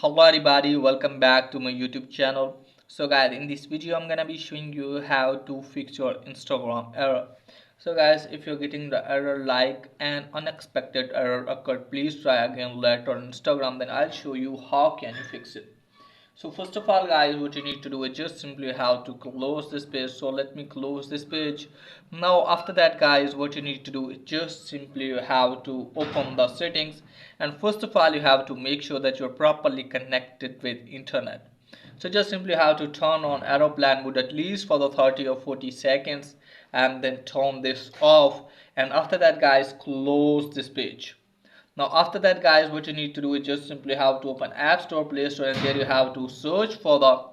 Hello everybody, welcome back to my YouTube channel. So guys, in this video I'm gonna be showing you how to fix your Instagram error. So guys, if you're getting the error like an unexpected error occurred, please try again later on Instagram, then I'll show you how can you fix it. So first of all guys, what you need to do is just simply have to close this page. So let me close this page. Now after that guys, what you need to do is just simply have to open the settings, and first of all you have to make sure that you're properly connected with internet. So just simply have to turn on aeroplane mode at least for the 30 or 40 seconds and then turn this off, and after that guys, close this page. Now after that guys, what you need to do is just simply have to open App Store, Play Store, and there you have to search for the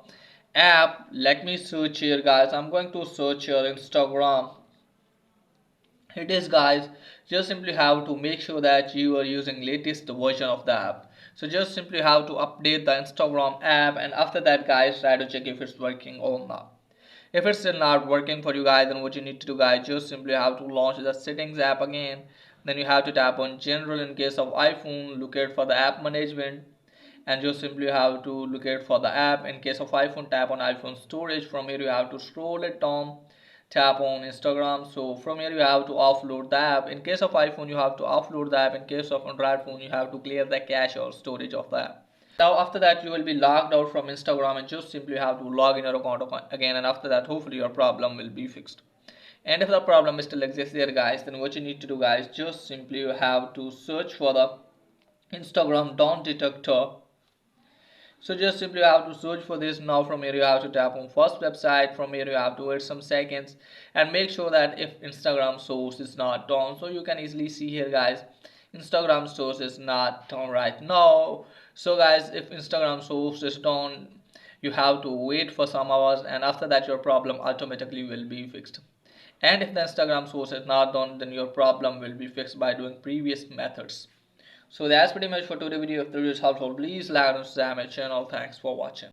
app. Let me search here guys. I'm going to search here Instagram. It is guys, just simply have to make sure that you are using latest version of the app. So just simply have to update the Instagram app, and after that guys, try to check if it's working or not. If it's still not working for you guys, then what you need to do guys, just simply have to launch the settings app again. Then you have to tap on general. In case of iPhone, look at for the app management, and just simply have to look at for the app. In case of iPhone, tap on iPhone storage. From here you have to scroll it down, tap on Instagram. So from here you have to offload the app. In case of iPhone, you have to offload the app. In case of Android phone, you have to clear the cache or storage of the app. Now after that you will be logged out from Instagram, and just simply have to log in your account again, and after that hopefully your problem will be fixed. And if the problem still exists there guys, then what you need to do guys, just simply you have to search for the Instagram don't detector. So just simply have to search for this. Now from here you have to tap on first website. From here you have to wait some seconds and make sure that if Instagram source is not done. So you can easily see here guys, Instagram source is not done right now. So guys, if Instagram source is done, you have to wait for some hours, and after that your problem automatically will be fixed. And if the Instagram source is not done, then your problem will be fixed by doing previous methods. So that's pretty much for today's video. If the video is helpful, please like and subscribe my channel. Thanks for watching.